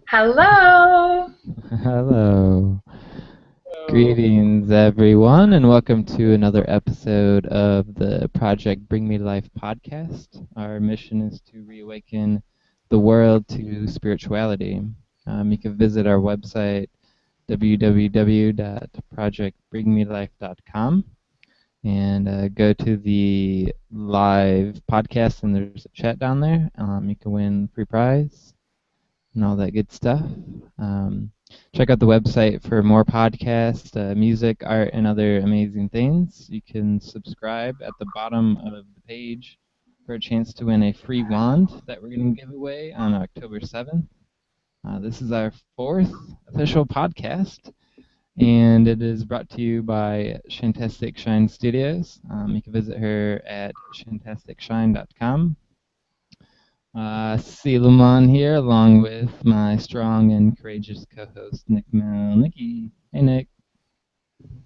Hello. Hello. So, Greetings, everyone, and welcome to another episode of the Project Bring Me Life podcast. Our mission is to reawaken the world to spirituality. You can visit our website, www.projectbringmelife.com, and go to the live podcast, and there's a chat down there. You can win free prize and all that good stuff. Um, Check out the website for more podcasts, music, art, and other amazing things. You can subscribe at the bottom of the page for a chance to win a free wand that we're going to give away on October 7th. This is our fourth official podcast, and it is brought to you by Shantastic Shine Studios. You can visit her at shantasticshine.com. Suleiman here, along with my strong and courageous co-host, Nick Mel. Nicky. Hey, Nick.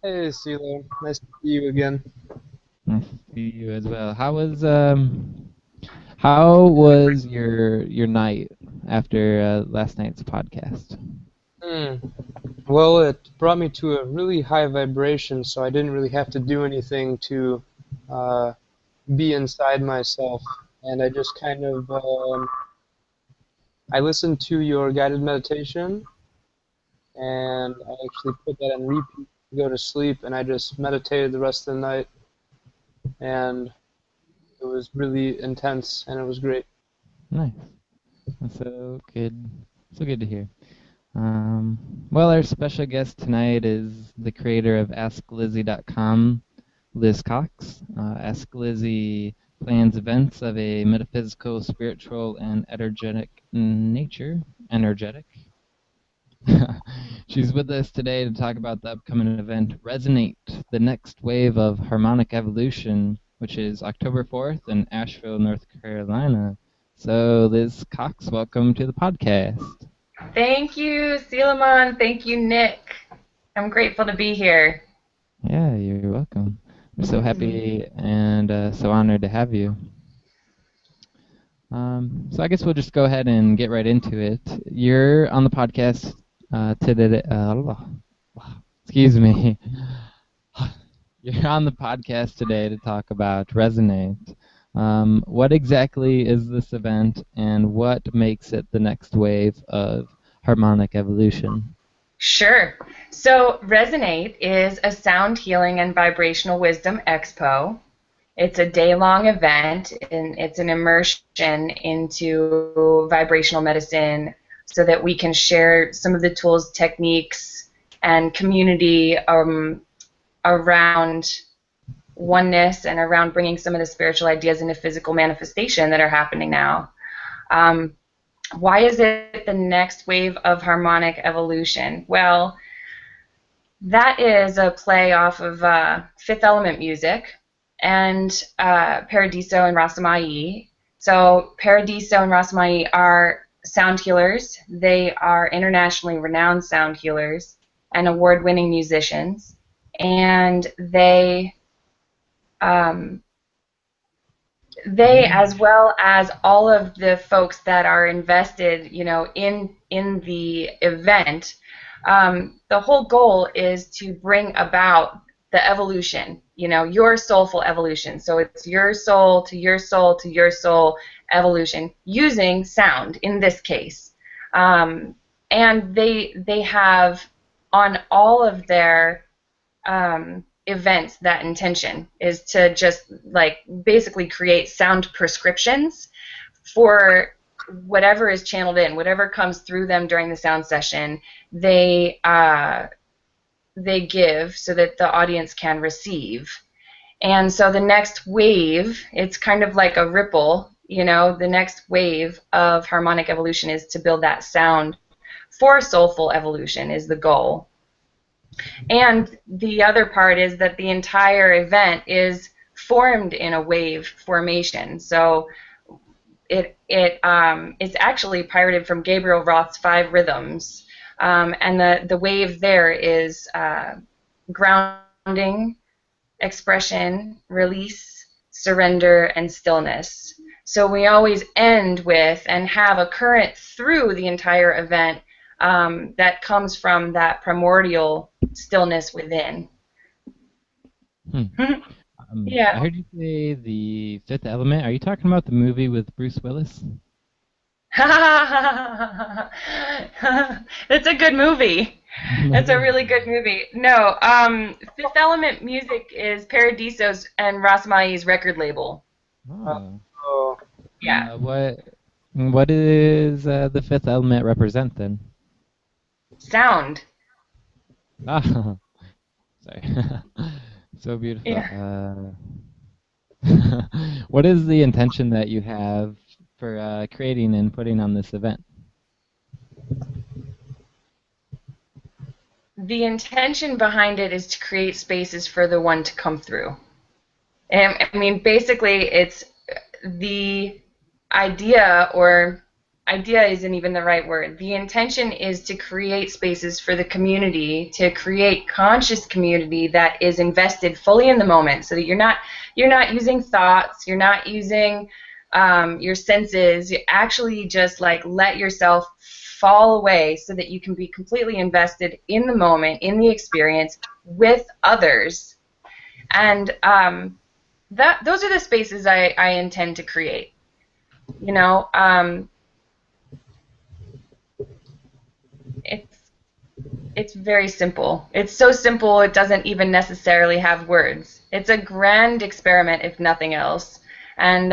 hey, CeeLo. Nice to see you again. Nice to see you as well. How was your night after last night's podcast? Hmm. Well, it brought me to a really high vibration, so I didn't really have to do anything to uh, be inside myself. And I just kind of, I listened to your guided meditation, and I actually put that on repeat to go to sleep, and I just meditated the rest of the night, and it was really intense, and it was great. Nice. That's so good. So good to hear. Um, well, our special guest tonight is the creator of AskLizzie.com, Liz Cox. Ask Lizzie plans events of a metaphysical, spiritual, and energetic nature. Energetic. She's with us today to talk about the upcoming event Resonate, the next wave of harmonic evolution, which is October 4th in Asheville, North Carolina. So, Liz Cox, welcome to the podcast. Thank you, Suleiman. Thank you, Nick. I'm grateful to be here. Yeah, you're welcome. We're so happy and so honored to have you. So I guess we'll just go ahead and get right into it. You're on the podcast today. Excuse me. You're on the podcast today to talk about Resonate. What exactly is this event, and what makes it the next wave of harmonic evolution? Sure. So, Resonate is a sound healing and vibrational wisdom expo. It's a day-long event, and it's an immersion into vibrational medicine so that we can share some of the tools, techniques, and community around oneness and around bringing some of the spiritual ideas into physical manifestation that are happening now. Um, why is it the next wave of harmonic evolution? Well, that is a play off of Fifth Element music and Paradiso and Rasamai. So Paradiso and Rasamai are sound healers. They are internationally renowned sound healers and award-winning musicians, and um, they, as well as all of the folks that are invested, in the event, the whole goal is to bring about the evolution, your soulful evolution. So it's your soul to your soul to your soul evolution using sound in this case. And they have on all of their events, that intention is to just like basically create sound prescriptions for whatever is channeled in, whatever comes through them during the sound session. They give so that the audience can receive. And so the next wave, it's kind of like a ripple, the next wave of harmonic evolution is to build that sound for soulful evolution is the goal. And the other part is that the entire event is formed in a wave formation. So it's actually pirated from Gabriel Roth's 5 Rhythms. And the wave there is grounding, expression, release, surrender, and stillness. So we always end with and have a current through the entire event that comes from that primordial stillness within. Hmm. Yeah. I heard you say the Fifth Element. Are you talking about the movie with Bruce Willis? It's a good movie. It's a really good movie. No, Fifth Element Music is Paradiso's and Rasmai's record label. Oh. Oh, Yeah. What is the Fifth Element represent then? Sound. Ah, sorry. So beautiful. Yeah. What is the intention that you have for creating and putting on this event? The intention behind it is to create spaces for the one to come through. And I mean, basically, it's the idea, or idea isn't even the right word. The intention is to create spaces for the community, to create conscious community that is invested fully in the moment, so that you're not using thoughts, you're not using your senses. You actually just like let yourself fall away so that you can be completely invested in the moment, in the experience with others. And those are the spaces I intend to create. You know, it's very simple. It's so simple it doesn't even necessarily have words. It's a grand experiment, if nothing else. And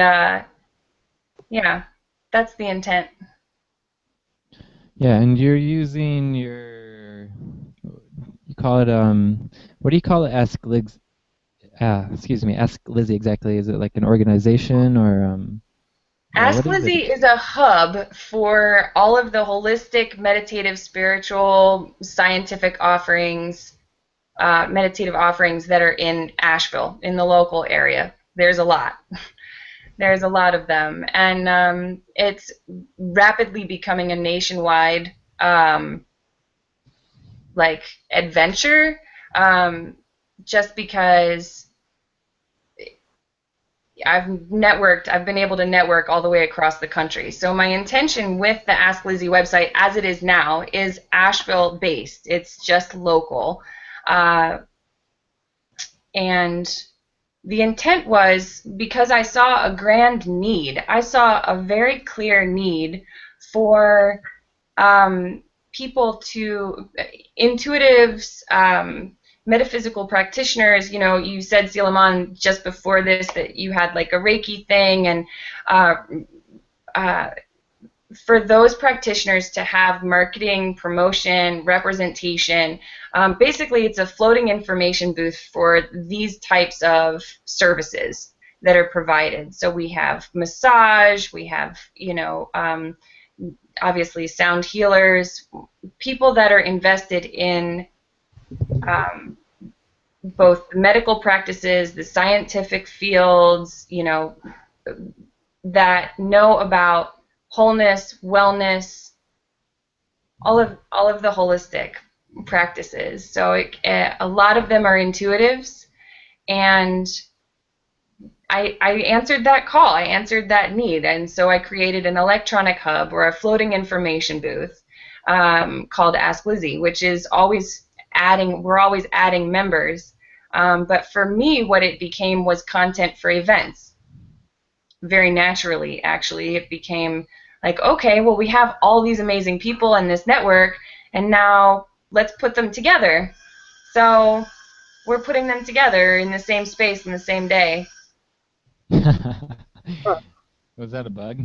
yeah, that's the intent. Yeah, and you're using your, you call it, what do you call it? Excuse me, Ask Lizzie exactly. Is it like an organization or, yeah, Ask what is it? Lizzie is a hub for all of the holistic, meditative, spiritual, scientific offerings, meditative offerings that are in Asheville, in the local area. There's a lot. There's a lot of them, and it's rapidly becoming a nationwide like adventure. Just because I've been able to network all the way across the country. So my intention with the Ask Lizzie website, as it is now, is Asheville based. It's just local, and the intent was because I saw a grand need. I saw a very clear need for people to intuitives, metaphysical practitioners. You know, you said, Silaman, just before this that you had like a Reiki thing, and uh, uh, for those practitioners to have marketing, promotion, representation. Basically, it's a floating information booth for these types of services that are provided. So we have massage, we have, obviously sound healers, people that are invested in um, both the medical practices, the scientific fields, that know about wholeness, wellness, all of the holistic practices. So a lot of them are intuitives, and I answered that call. I answered that need, and so I created an electronic hub or a floating information booth called Ask Lizzie, which is always adding. We're always adding members, but for me, what it became was content for events. Very naturally, actually, it became like, okay, well, we have all these amazing people in this network, and now let's put them together. So we're putting them together in the same space in the same day. Was that a bug?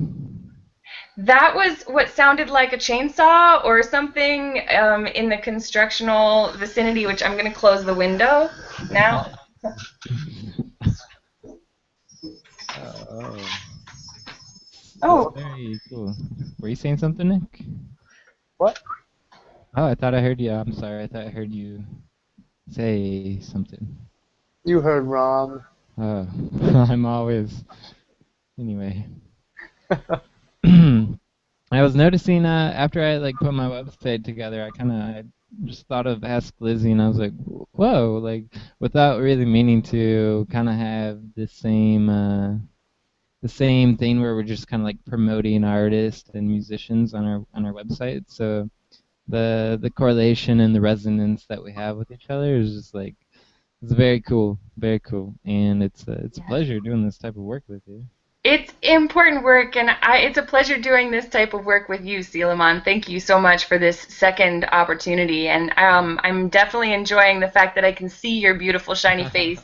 That was what sounded like a chainsaw or something in the constructional vicinity, which I'm going to close the window now. Oh, that's Oh, very cool. Were you saying something, Nick? what? Oh, I thought I heard you. I'm sorry. I thought I heard you say something. You heard wrong. Oh, I'm always. Anyway. I was noticing after I like put my website together, I just thought of Ask Lizzie, and I was like, whoa, like without really meaning to, kind of have the same the same thing where we're just kind of like promoting artists and musicians on our website. So the correlation and the resonance that we have with each other is just like, it's very cool, and it's a Yes. pleasure doing this type of work with you. It's important work, and it's a pleasure doing this type of work with you, Suleiman. Thank you so much for this second opportunity, and I'm definitely enjoying the fact that I can see your beautiful shiny face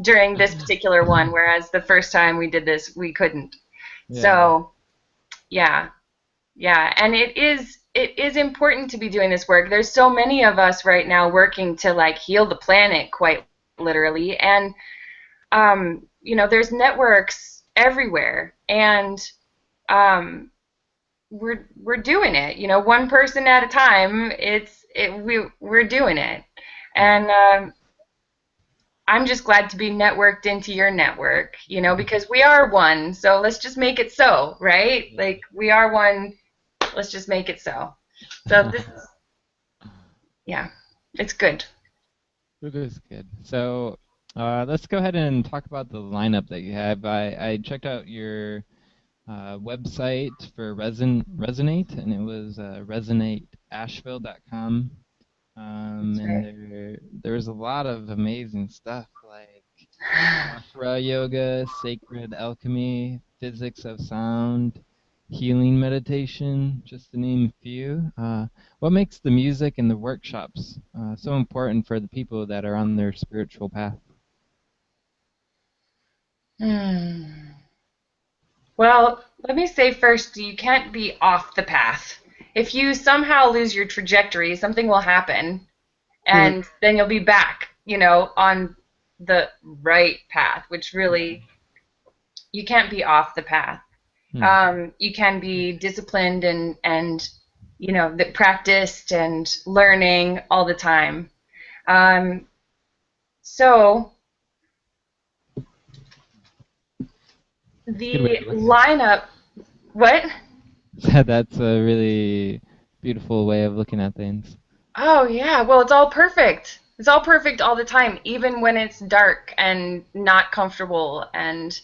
during this particular one, whereas the first time we did this, we couldn't. Yeah. So, yeah, and it is important to be doing this work. There's so many of us right now working to like heal the planet, quite literally, and there's networks everywhere, and we're doing it. One person at a time. We're doing it, and I'm just glad to be networked into your network. Because we are one. So let's just make it so, right? Like we are one. Let's just make it so. So this, yeah, it's good. It is good. So let's go ahead and talk about the lineup that you have. I checked out your website for Resonate, and it was resonateasheville.com. That's And right. there's a lot of amazing stuff like chakra yoga, sacred alchemy, physics of sound, healing meditation, just to name a few. What makes the music and the workshops so important for the people that are on their spiritual path? Well, let me say first, you can't be off the path. If you somehow lose your trajectory, something will happen, and then you'll be back, on the right path, which really, you can't be off the path. You can be disciplined and practiced and learning all the time. So Good way the to look at lineup, what? it. That's a really beautiful way of looking at things. Oh, yeah. Well, it's all perfect. It's all perfect all the time, even when it's dark and not comfortable. And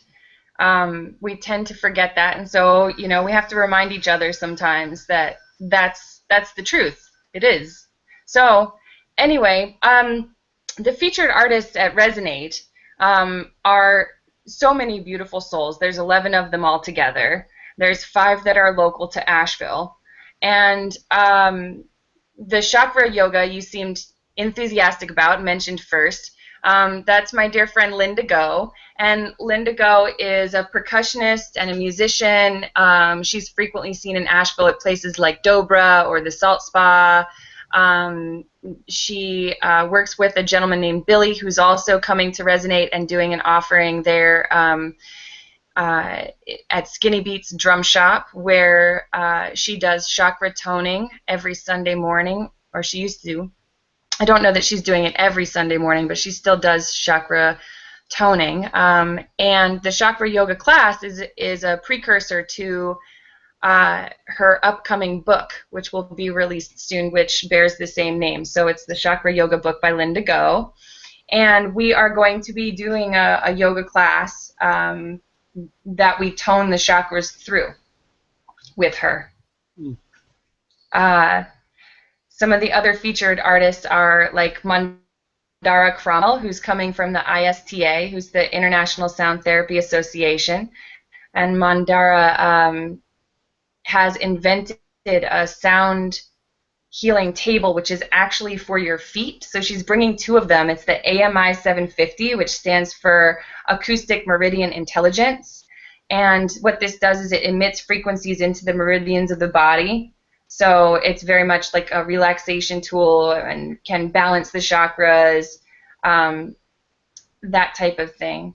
we tend to forget that. And so, we have to remind each other sometimes that that's the truth. It is. So, anyway, the featured artists at Resonate are so many beautiful souls. There's 11 of them all together. There's 5 that are local to Asheville. And the chakra yoga you seemed enthusiastic about, mentioned first. That's my dear friend Linda Go. And Linda Go is a percussionist and a musician. She's frequently seen in Asheville at places like Dobra or the Salt Spa. She works with a gentleman named Billy, who's also coming to Resonate and doing an offering there at Skinny Beats Drum Shop, where she does chakra toning every Sunday morning, or she used to. I don't know that she's doing it every Sunday morning, but she still does chakra toning. And the chakra yoga class is a precursor to her upcoming book, which will be released soon, which bears the same name. So it's the Chakra Yoga book by Linda Go. And we are going to be doing a yoga class that we tone the chakras through with her. Some of the other featured artists are like Mandara Cromwell, who's coming from the ISTA, who's the International Sound Therapy Association. And Mandara has invented a sound healing table, which is actually for your feet. So she's bringing 2 of them. It's the AMI 750, which stands for Acoustic Meridian Intelligence. And what this does is it emits frequencies into the meridians of the body. So it's very much like a relaxation tool and can balance the chakras, that type of thing.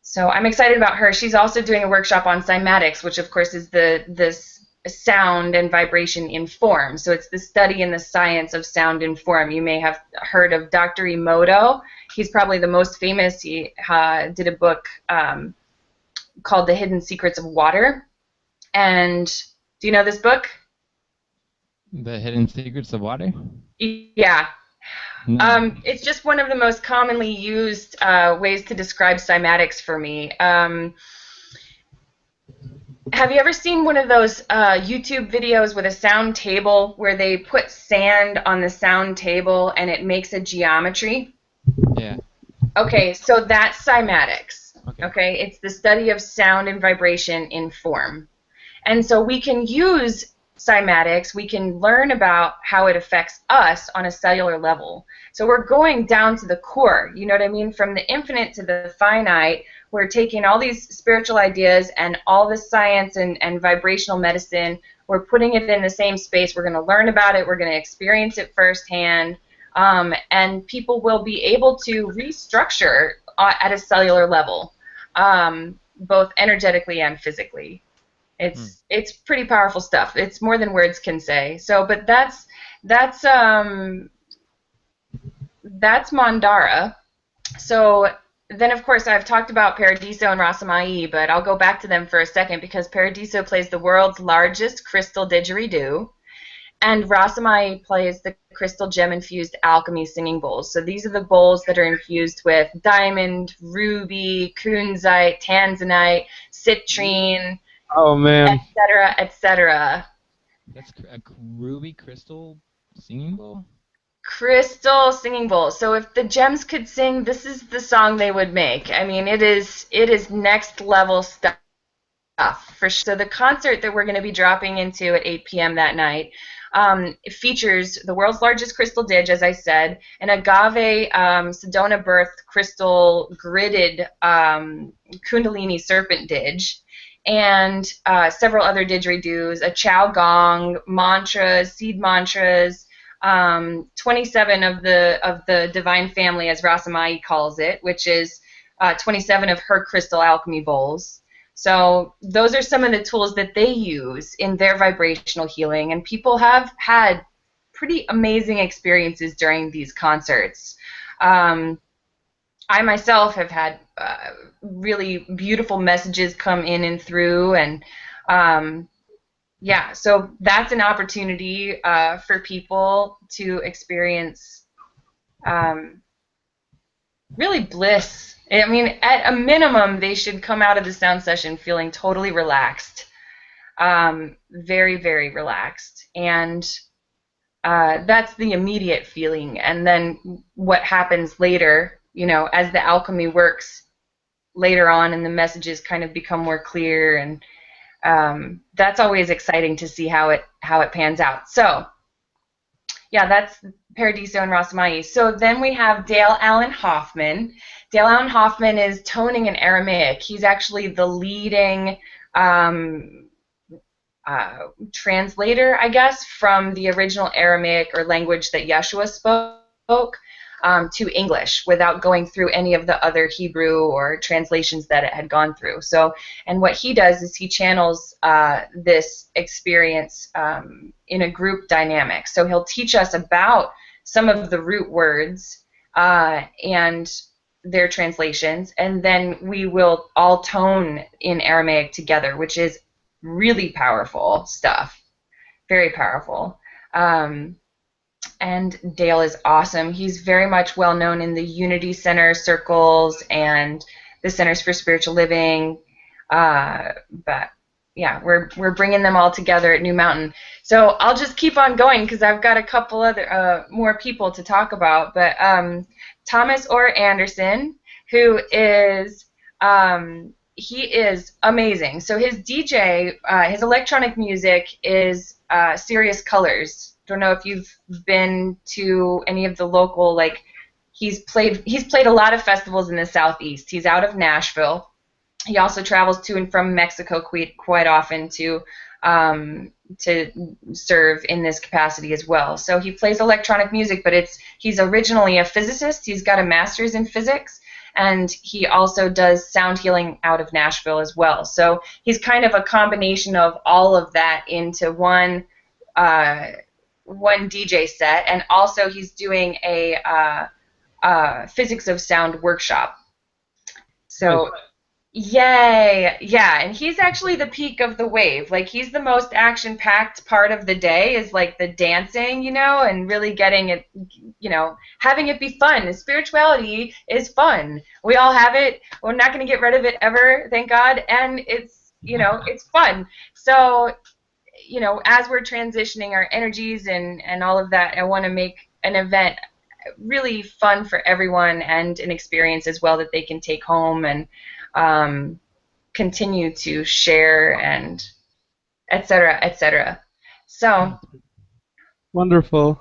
So I'm excited about her. She's also doing a workshop on cymatics, which of course is this sound and vibration in form. So it's the study and the science of sound in form. You may have heard of Dr. Emoto. He's probably the most famous. He did a book called The Hidden Secrets of Water. And do you know this book? The Hidden Secrets of Water? Yeah. No. It's just one of the most commonly used ways to describe cymatics for me. Have you ever seen one of those YouTube videos with a sound table where they put sand on the sound table and it makes a geometry? Yeah. Okay, so that's cymatics. Okay. Okay, it's the study of sound and vibration in form. And so we can use cymatics, we can learn about how it affects us on a cellular level. So we're going down to the core, you know what I mean? From the infinite to the finite, we're taking all these spiritual ideas and all the science and vibrational medicine, we're putting it in the same space, we're going to learn about it, we're going to experience it firsthand, and people will be able to restructure at a cellular level, both energetically and physically. It's pretty powerful stuff. It's more than words can say. So, but that's Mandara. So then, of course, I've talked about Paradiso and Rasamai, but I'll go back to them for a second because Paradiso plays the world's largest crystal didgeridoo, and Rasamai plays the crystal gem-infused alchemy singing bowls. So these are the bowls that are infused with diamond, ruby, kunzite, tanzanite, citrine, Oh man. etc., etc. That's a ruby crystal singing bowl? Crystal singing bowl. So if the Gems could sing, this is the song they would make. I mean, it is next level stuff for sure. So the concert that we're going to be dropping into at 8 p.m. that night it features the world's largest crystal didge, as I said, an agave Sedona birth crystal gridded Kundalini serpent didge, and several other didgeridoos, a chow gong, mantras, seed mantras, 27 of the divine family, as Rasamai calls it, which is 27 of her crystal alchemy bowls. So those are some of the tools that they use in their vibrational healing, and people have had pretty amazing experiences during these concerts. I myself have had really beautiful messages come in and through, and yeah, so that's an opportunity for people to experience really bliss. I mean, at a minimum, they should come out of the sound session feeling totally relaxed, very, very relaxed. And that's the immediate feeling. And then what happens later, you know, as the alchemy works later on and the messages kind of become more clear, and that's always exciting to see how it pans out. So yeah, that's Paradiso and Rasamai. So then we have Dale Allen Hoffman. Dale Allen Hoffman is toning in Aramaic. He's actually the leading translator, I guess, from the original Aramaic or language that Yeshua spoke to English without going through any of the other Hebrew or translations that it had gone through. So, and what he does is he channels this experience in a group dynamic. So he'll teach us about some of the root words and their translations, and then we will all tone in Aramaic together, which is really powerful stuff. Very powerful. And Dale is awesome. He's very much well known in the Unity Center circles and the Centers for Spiritual Living. But yeah, we're bringing them all together at New Mountain. So I'll just keep on going because I've got a couple other more people to talk about. But Thomas Orr Anderson, who is he is amazing. So his DJ, his electronic music is Serious Colors. Don't know if you've been to any of the local, like, he's played a lot of festivals in the Southeast. He's out of Nashville. He also travels to and from Mexico quite often to serve in this capacity as well. So he plays electronic music, but he's originally a physicist. He's got a master's in physics, and he also does sound healing out of Nashville as well. So he's kind of a combination of all of that into one DJ set, and also he's doing a physics of sound workshop. So yay, yeah, and he's actually the peak of the wave. Like, he's the most action-packed part of the day is like the dancing, you know, and really getting it, you know, having it be fun. Spirituality is fun. We all have it. We're not going to get rid of it ever, thank God, and it's it's fun. So, as we're transitioning our energies and all of that, I want to make an event really fun for everyone and an experience as well that they can take home and continue to share and et cetera, et cetera. So, Wonderful.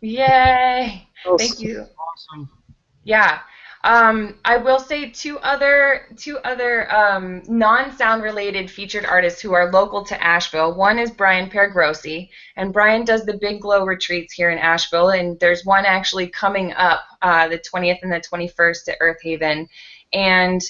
yay! That's Thank you. awesome. Yeah. I will say two other non-sound related featured artists who are local to Asheville. One is Brian Paragrossi, and Brian does the Big Glow retreats here in Asheville, and there's one actually coming up the 20th and the 21st at Earth Haven. And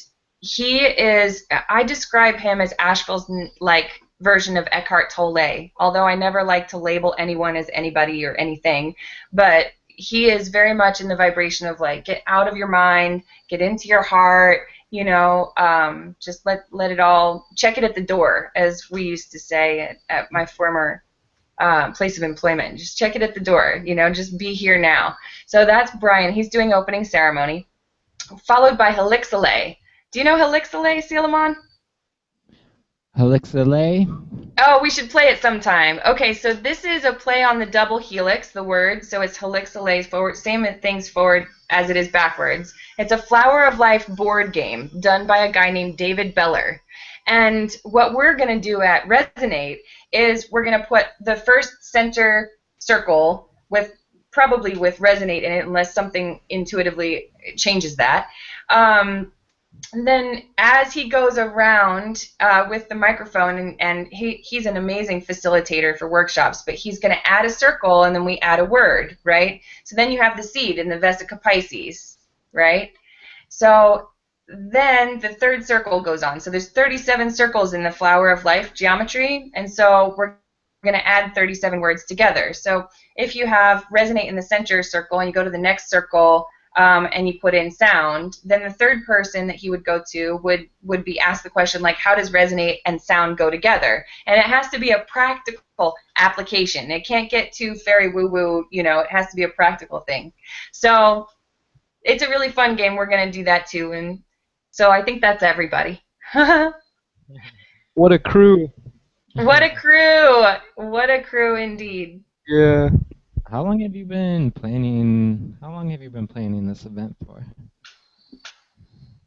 I describe him as Asheville's like version of Eckhart Tolle, although I never like to label anyone as anybody or anything, but he is very much in the vibration of like, get out of your mind, get into your heart, just let it all, check it at the door, as we used to say at my former place of employment. Just check it at the door, just be here now. So that's Brian. He's doing opening ceremony, followed by Helixale. Do you know Helixale, Silamon? Helixale? Oh, we should play it sometime. Okay, so this is a play on the double helix, the word. So it's helixale forward, same things forward as it is backwards. It's a Flower of Life board game done by a guy named David Beller. And what we're going to do at Resonate is we're going to put the first center circle probably with Resonate in it, unless something intuitively changes that. And then as he goes around with the microphone, and he's an amazing facilitator for workshops, but he's going to add a circle, and then we add a word, right? So then you have the seed in the Vesica Pisces, right? So then the third circle goes on. So there's 37 circles in the Flower of Life geometry, and so we're going to add 37 words together. So if you have Resonate in the center circle and you go to the next circle, and you put in sound, then the third person that he would go to would be asked the question, like, how does Resonate and sound go together? And it has to be a practical application. It can't get too fairy woo-woo, it has to be a practical thing. So it's a really fun game. We're going to do that too. And so I think that's everybody. What a crew. What a crew. What a crew indeed. Yeah. How long have you been planning this event for?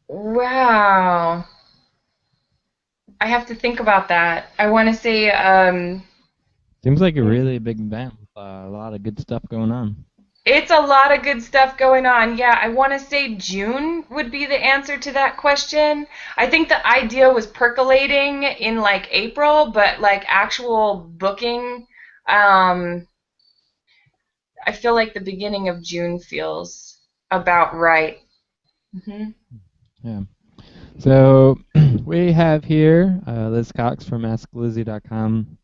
Wow. I have to think about that. I want to say Seems like a really big event with a lot of good stuff going on. it's a lot of good stuff going on. Yeah, I want to say June would be the answer to that question. I think the idea was percolating in like April, but like actual booking, I feel like the beginning of June feels about right. Mm-hmm. Yeah. So we have here Liz Cox from AskLizzie.com.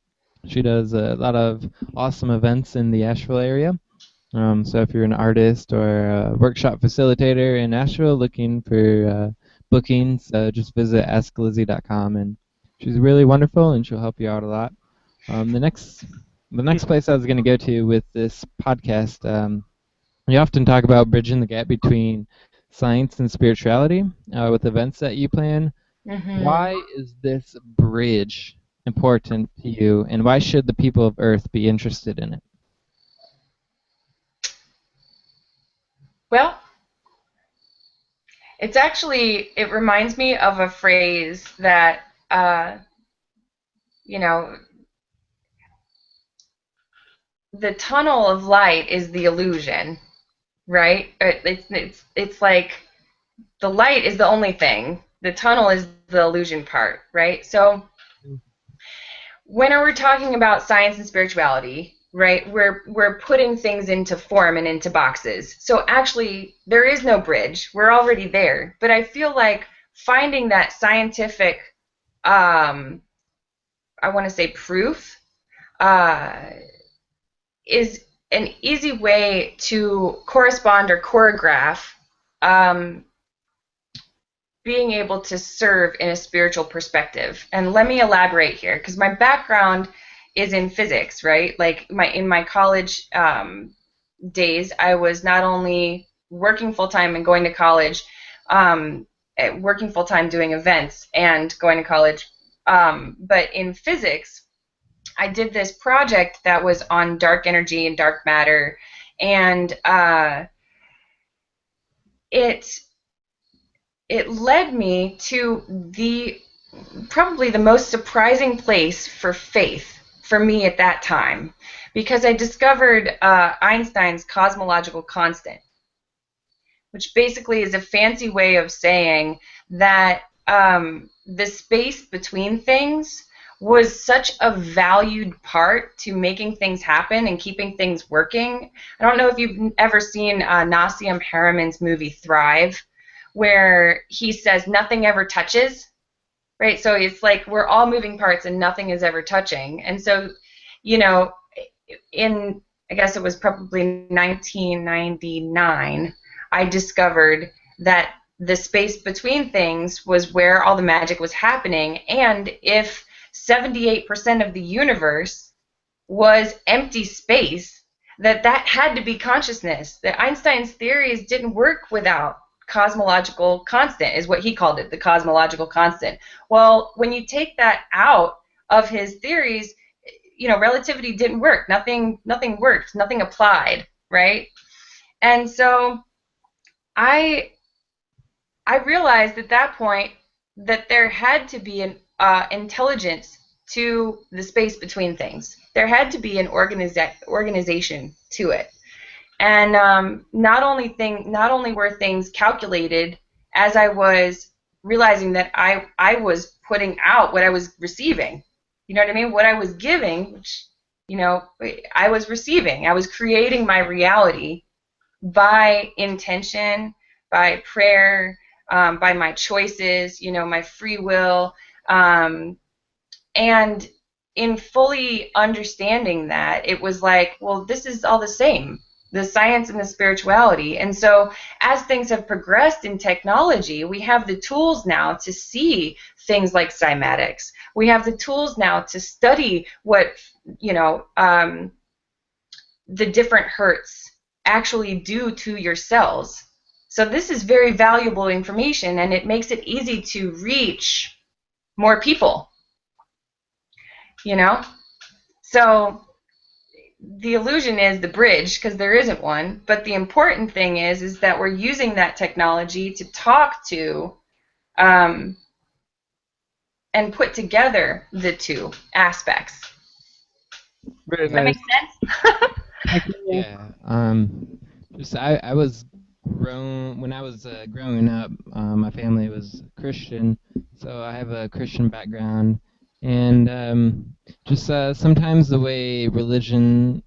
She does a lot of awesome events in the Asheville area. So if you're an artist or a workshop facilitator in Asheville looking for bookings, just visit AskLizzie.com, and she's really wonderful and she'll help you out a lot. The next place I was going to go to with this podcast, we often talk about bridging the gap between science and spirituality with events that you plan. Mm-hmm. Why is this bridge important to you, and why should the people of Earth be interested in it? Well, it reminds me of a phrase that, the tunnel of light is the illusion, right? It's like the light is the only thing. The tunnel is the illusion part, right? So when we're talking about science and spirituality, right, we're putting things into form and into boxes. So actually, there is no bridge. We're already there. But I feel like finding that scientific, I want to say proof, is an easy way to correspond or choreograph being able to serve in a spiritual perspective. And let me elaborate here, because my background is in physics, right? Like in my college days, I was not only working full-time and going to college, working full-time doing events and going to college But in physics, I did this project that was on dark energy and dark matter, and it led me to probably the most surprising place for faith for me at that time, because I discovered Einstein's cosmological constant, which basically is a fancy way of saying that the space between things was such a valued part to making things happen and keeping things working. I don't know if you've ever seen Nassim Haramehn's movie Thrive, where he says nothing ever touches, right? So it's like we're all moving parts and nothing is ever touching. And so, you know, I guess it was probably 1999, I discovered that the space between things was where all the magic was happening. And if 78% of the universe was empty space, that had to be consciousness. That Einstein's theories didn't work without cosmological constant, is what he called it, the cosmological constant. Well, when you take that out of his theories, relativity didn't work. Nothing worked. Nothing applied, right? And so I realized at that point that there had to be an intelligence to the space between things. There had to be an organization to it. And not only were things calculated as I was realizing that I was putting out what I was receiving. You know what I mean? What I was giving, which, I was receiving. I was creating my reality by intention, by prayer, by my choices, my free will. And in fully understanding that, it was like, well, this is all the same, the science and the spirituality. And so as things have progressed in technology, we have the tools now to see things like cymatics. We have the tools now to study what, the different hertz actually do to your cells. So this is very valuable information, and it makes it easy to reach more people. So the illusion is the bridge, because there isn't one, but the important thing is that we're using that technology to talk to and put together the two aspects. Very Does that nice. make sense? Yeah. I was when I was growing up, my family was Christian, so I have a Christian background, and sometimes the way religion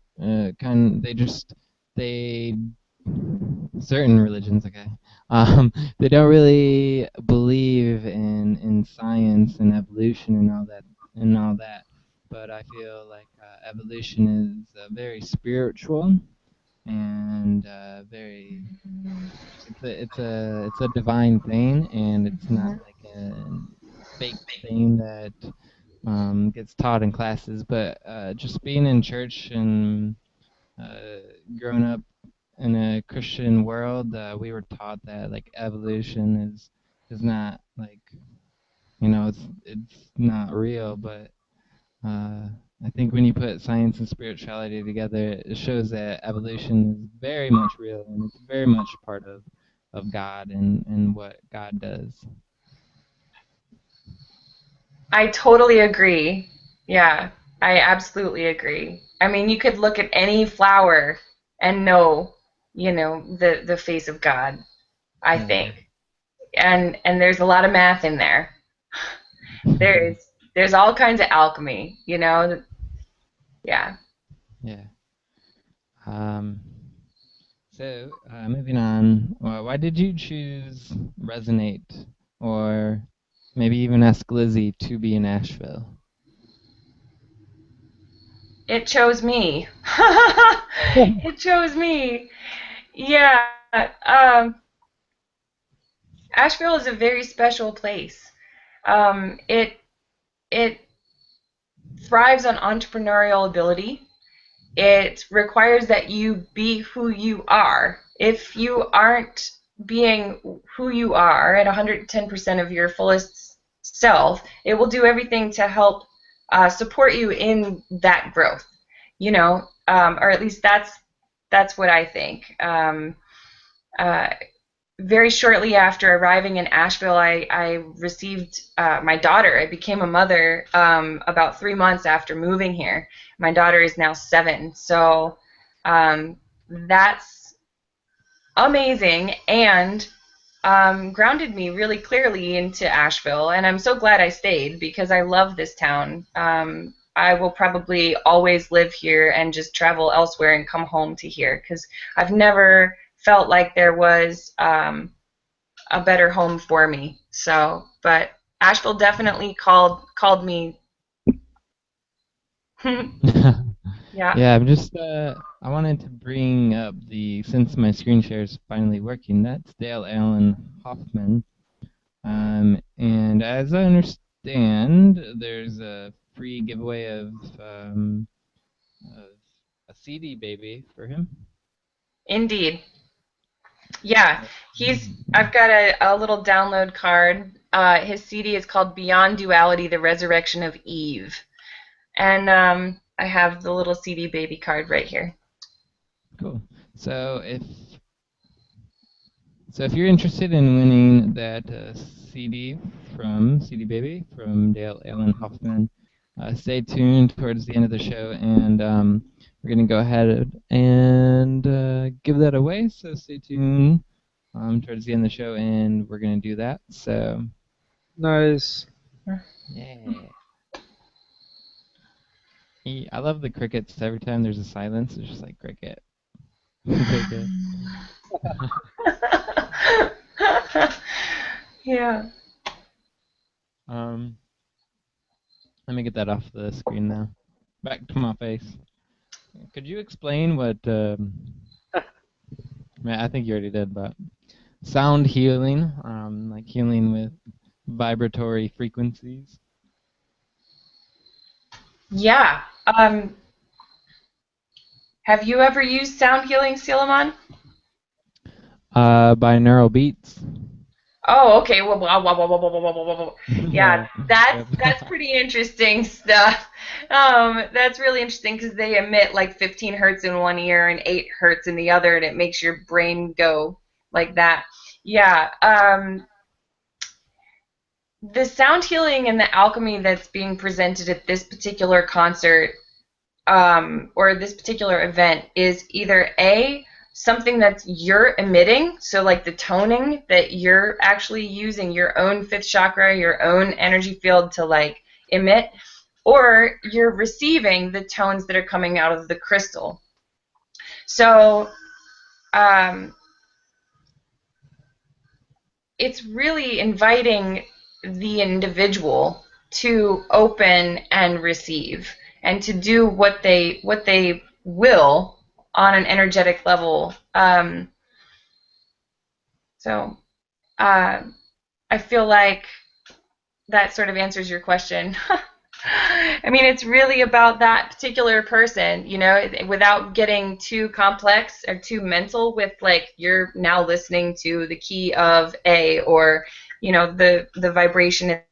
they certain religions, okay, they don't really believe in science and evolution and all that. But I feel like evolution is very spiritual and very it's a divine thing, and it's not like a fake thing that gets taught in classes. But just being in church and growing up in a Christian world, we were taught that like evolution is not like it's not real, but I think when you put science and spirituality together, it shows that evolution is very much real, and it's very much part of God and what God does. I totally agree. Yeah, I absolutely agree. I mean, you could look at any flower and know, the face of God, I Yeah. think. And there's a lot of math in there. There's all kinds of alchemy, Yeah. Yeah. Um, moving on, why did you choose Resonate, or maybe even ask Lizzie to be in Asheville? It chose me. It chose me. Yeah. Asheville is a very special place. It thrives on entrepreneurial ability. It requires that you be who you are. If you aren't being who you are at 110% of your fullest self, it will do everything to help support you in that growth, or at least that's what I think. Uh, Very shortly after arriving in Asheville, I received my daughter. I became a mother about 3 months after moving here. My daughter is now 7, so that's amazing, and grounded me really clearly into Asheville, and I'm so glad I stayed because I love this town. I will probably always live here and just travel elsewhere and come home to here because I've never felt like there was a better home for me. So, but Asheville definitely called me. Yeah. Yeah, I'm just I wanted to bring up since my screen share is finally working, that's Dale Allen Hoffman. And as I understand, there's a free giveaway of a CD baby for him. Indeed. Yeah, I've got a little download card. His CD is called Beyond Duality: The Resurrection of Eve, and I have the little CD baby card right here. Cool. So if you're interested in winning that CD from CD Baby from Dale Allen Hoffman, stay tuned towards the end of the show, and we're gonna go ahead and give that away. So stay tuned towards the end of the show, and we're gonna do that. So Nice. yeah. I love the crickets. Every time there's a silence, it's just like cricket. Cricket. Yeah. Let me get that off the screen now. Back to my face. Could you explain what? I think you already did, but sound healing, like healing with vibratory frequencies. Yeah. Have you ever used sound healing, Silamon? Binaural beats. Oh, okay. Yeah, that's pretty interesting stuff. That's really interesting because they emit like 15 hertz in one ear and 8 hertz in the other, and it makes your brain go like that. Yeah. The sound healing and the alchemy that's being presented at this particular concert or this particular event is either something that you're emitting, so like the toning that you're actually using your own fifth chakra, your own energy field to like emit, or you're receiving the tones that are coming out of the crystal. So it's really inviting the individual to open and receive and to do what they will on an energetic level. So I feel like that sort of answers your question. I mean, it's really about that particular person, without getting too complex or too mental with like you're now listening to the key of A or, the vibration at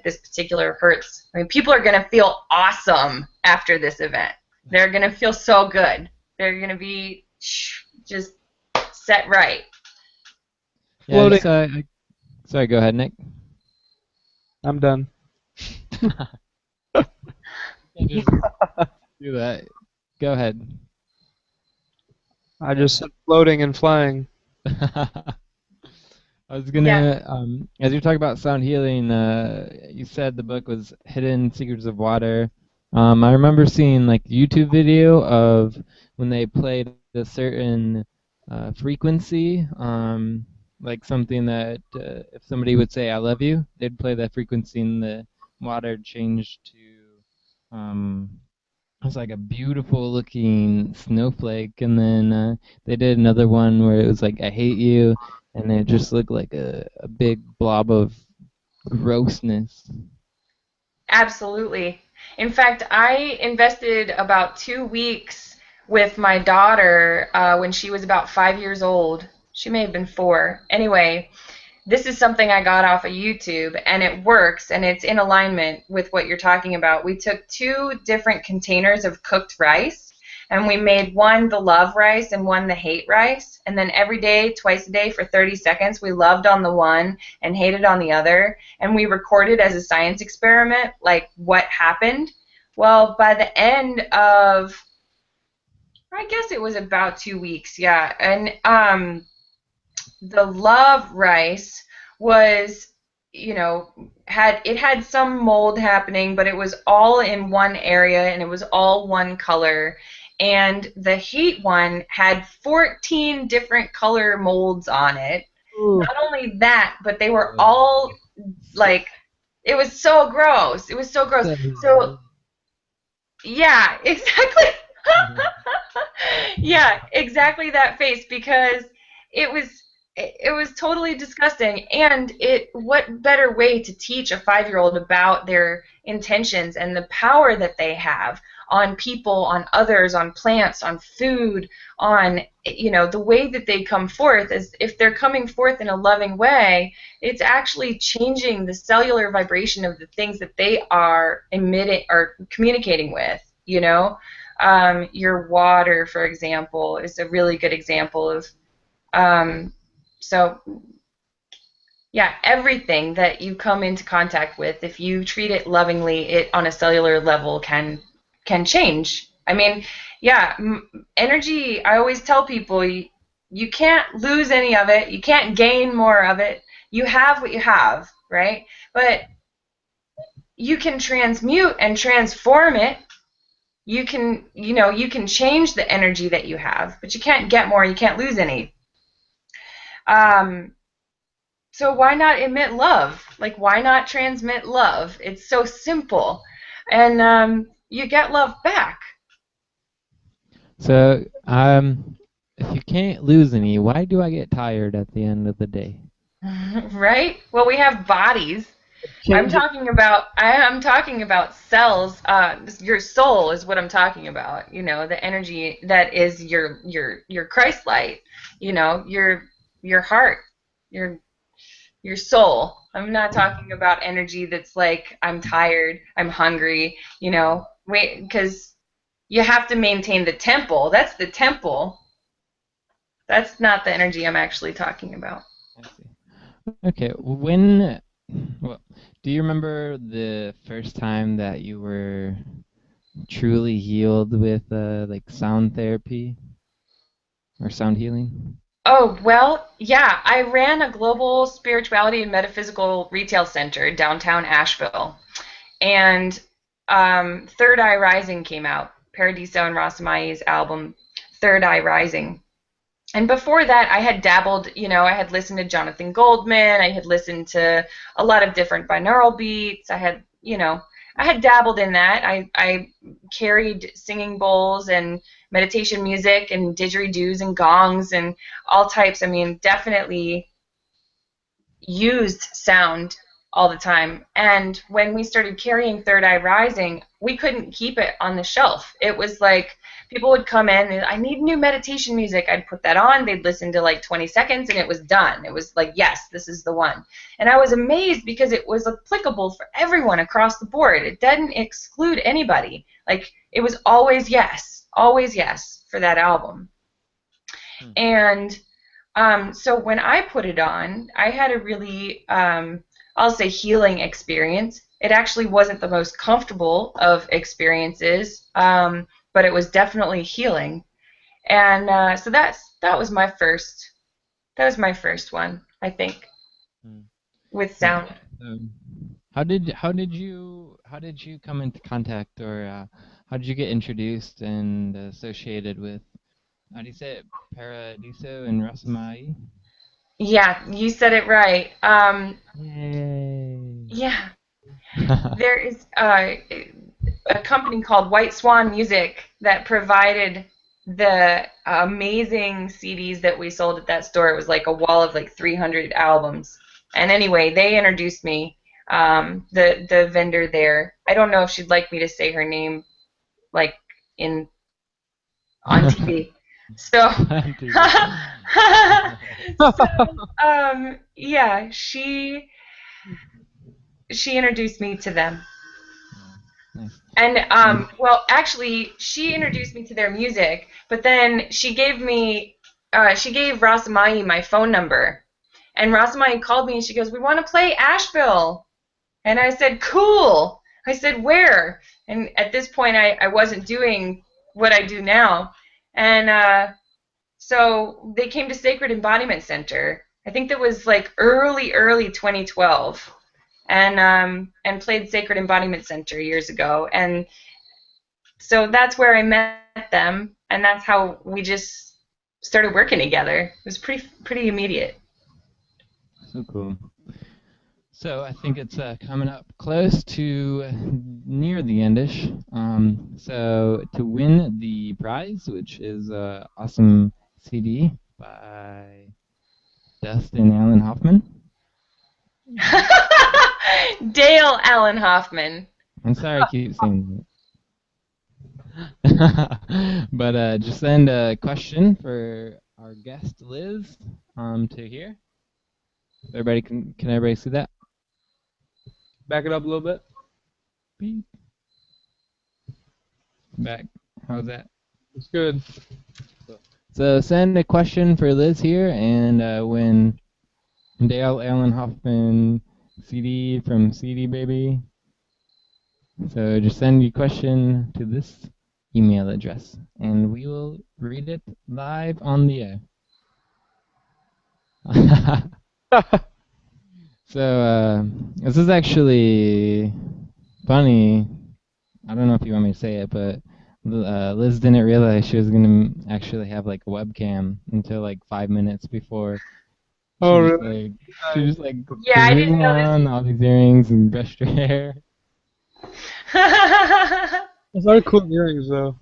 this particular hertz. I mean, people are going to feel awesome after this event. They're going to feel so good. They're going to be just set right. Yeah, sorry, go ahead, Nick. I'm done. Just do that. Go ahead. I just said floating and flying. I was gonna, as you're talking about sound healing, you said the book was Hidden Secrets of Water. I remember seeing like YouTube video of when they played a certain frequency, like something that if somebody would say "I love you," they'd play that frequency and the water changed to it was like a beautiful looking snowflake, and then they did another one where it was like "I hate you," and it just looked like a big blob of grossness. Absolutely. In fact, I invested about 2 weeks with my daughter when she was about 5 years old. She may have been 4. Anyway, this is something I got off of YouTube, and it works, and it's in alignment with what you're talking about. We took 2 different containers of cooked rice, and we made one the love rice and one the hate rice, and then every day, twice a day for 30 seconds, we loved on the one and hated on the other, and we recorded as a science experiment, like, what happened. Well, by the end of, I guess it was about 2 weeks, yeah, and the love rice was, had some mold happening, but it was all in one area and it was all one color. And the hate one had 14 different color molds on it. Ooh. Not only that, but they were all like, it was so gross. It was so gross. So yeah, exactly. Yeah, exactly that face, because it was it was totally disgusting. And what better way to teach a 5-year-old about their intentions and the power that they have on people, on others, on plants, on food, on the way that they come forth. Is if they're coming forth in a loving way, it's actually changing the cellular vibration of the things that they are emitting or communicating with. Your water, for example, is a really good example of, so yeah, everything that you come into contact with, if you treat it lovingly, it on a cellular level can change. I mean, yeah, energy, I always tell people, you can't lose any of it, you can't gain more of it. You have what you have, right? But you can transmute and transform it. You can change the energy that you have, but you can't get more, you can't lose any. So why not emit love? Like, why not transmit love? It's so simple. And you get love back. So, if you can't lose any, why do I get tired at the end of the day? Right? Well, we have bodies. I'm talking about cells. Your soul is what I'm talking about. The energy that is your Christ light. Your heart, your soul. I'm not talking about energy that's like, I'm tired, I'm hungry. Wait, because you have to maintain the temple. That's the temple. That's not the energy I'm actually talking about. I see. Okay, well, do you remember the first time that you were truly healed with like sound therapy or sound healing? Oh, well, yeah. I ran a global spirituality and metaphysical retail center downtown Asheville. And Third Eye Rising came out, Paradiso and Rasamai's album, Third Eye Rising. And before that, I had dabbled, I had listened to Jonathan Goldman. I had listened to a lot of different binaural beats. I had dabbled in that. I carried singing bowls and meditation music and didgeridoos and gongs and all types. I mean, definitely used sound all the time. And when we started carrying Third Eye Rising, we couldn't keep it on the shelf. It was like people would come in and, I need new meditation music. I'd put that on. They'd listen to like 20 seconds and it was done. It was like, yes, this is the one. And I was amazed because it was applicable for everyone across the board. It didn't exclude anybody. Like, it was always yes for that album. And so when I put it on, I had a really, I'll say, healing experience. It actually wasn't the most comfortable of experiences, but it was definitely healing. And so that was my first. That was my first one, I think, with sound. How did you come into contact, or how did you get introduced and associated with, how do you say it, Paradiso and Rasamai? Yeah, you said it right. Yay! Yeah, there is a company called White Swan Music that provided the amazing CDs that we sold at that store. It was like a wall of like 300 albums. And anyway, they introduced me, the vendor there. I don't know if she'd like me to say her name, like, on TV. So, Too so yeah, she introduced me to them. Nice. And well, actually, she introduced me to their music, but then she gave Rasamai my phone number, and Rasamai called me and she goes, "We want to play Asheville," and I said, "Cool." I said, "Where?" And at this point, I wasn't doing what I do now, and so they came to Sacred Embodiment Center. I think that was like early 2012, and played Sacred Embodiment Center years ago, and so that's where I met them, and that's how we just started working together. It was pretty immediate. So cool. So I think it's coming up close to near the endish. So to win the prize, which is awesome CD by Dustin Allen Hoffman. Dale Allen Hoffman. I'm sorry I keep saying that. But just send a question for our guest Liz to hear. Everybody can everybody see that? Back it up a little bit. Beep. Back. How's that? It's good. So send a question for Liz here, and when Dale Allen Hoffman CD from CD Baby. So just send your question to this email address, and we will read it live on the air. So this is actually funny. I don't know if you want me to say it, but Liz didn't realize she was gonna actually have like a webcam until like 5 minutes before. Oh, really? She just like Yeah, I didn't threw know this. on all these earrings and brushed her hair. Those are cool earrings, though.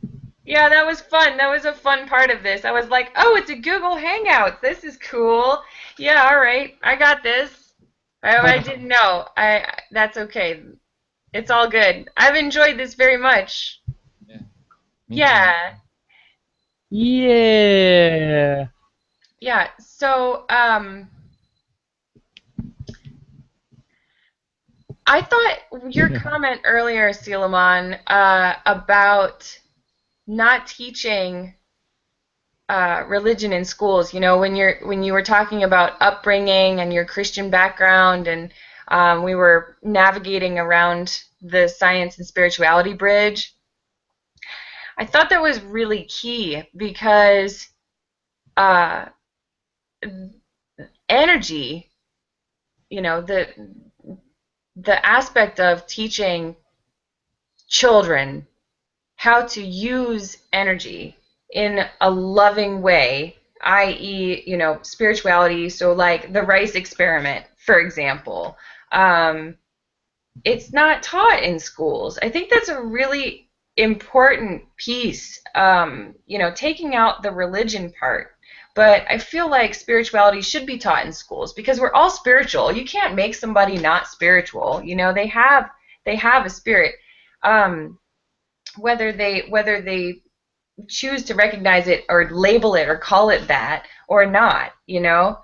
Yeah, that was fun. That was a fun part of this. I was like, oh, it's a Google Hangouts. This is cool. Yeah, all right. I got this. I didn't know. That's okay. It's all good. I've enjoyed this very much. Yeah. Yeah. Yeah. Yeah. So, I thought your comment earlier, Suleiman, about not teaching religion in schools. You know, when you were talking about upbringing and your Christian background, and we were navigating around the science and spirituality bridge. I thought that was really key because uh, energy, you know, the aspect of teaching children how to use energy in a loving way, i.e., you know, spirituality. So, like the rice experiment, for example, it's not taught in schools. I think that's a really important piece, you know, taking out the religion part. But I feel like spirituality should be taught in schools because we're all spiritual. You can't make somebody not spiritual. You know, they have a spirit. Um, whether they choose to recognize it or label it or call it that or not, you know,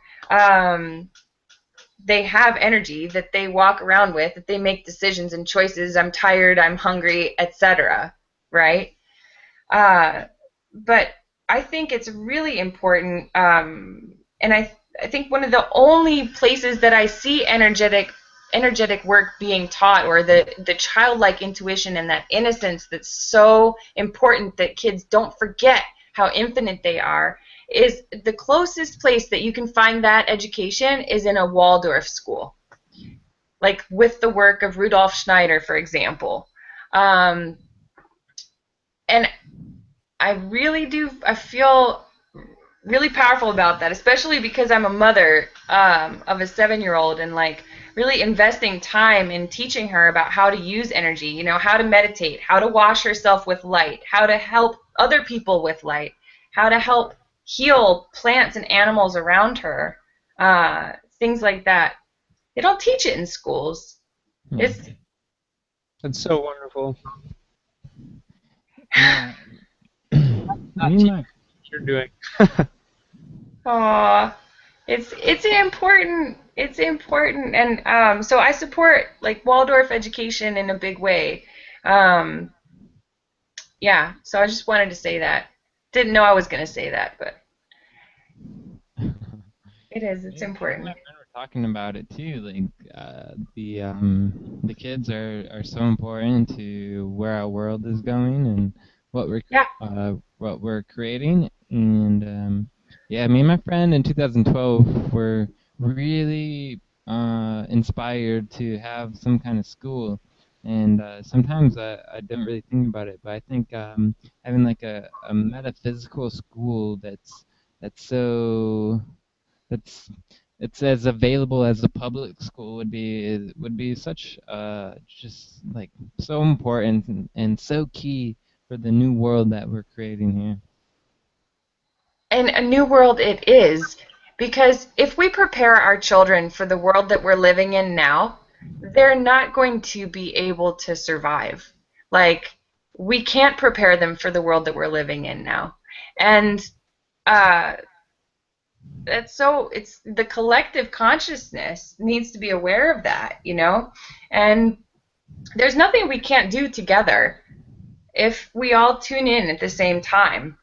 they have energy that they walk around with, that they make decisions and choices. I'm tired, I'm hungry, etc. Right? Uh, but I think it's really important, and I think one of the only places that I see energetic work being taught, or the childlike intuition and that innocence that's so important that kids don't forget how infinite they are, is the closest place that you can find that education is in a Waldorf school, like with the work of Rudolf Schneider, for example. And I feel really powerful about that, especially because I'm a mother of a 7-year-old, and like really investing time in teaching her about how to use energy, you know, how to meditate, how to wash herself with light, how to help other people with light, how to help heal plants and animals around her, things like that. They don't teach it in schools. It's That's so wonderful. Yeah. Not teaching you're doing. Aw, it's important. It's important, and so I support like Waldorf education in a big way. Um, yeah, so I just wanted to say that. Didn't know I was going to say that, but it is. It's Yeah, me and important. my friend were talking about it too. Like the kids are so important to where our world is going and Yeah. what we're creating. And yeah, me and my friend in 2012 were really inspired to have some kind of school. And sometimes I don't really think about it, but I think having like a metaphysical school that's so that's it's as available as a public school would be such just like so important and so key for the new world that we're creating here. And a new world it is, because if we prepare our children for the world that we're living in now, they're not going to be able to survive. Like, we can't prepare them for the world that we're living in now. And uh, it's the collective consciousness needs to be aware of that, you know? And there's nothing we can't do together if we all tune in at the same time.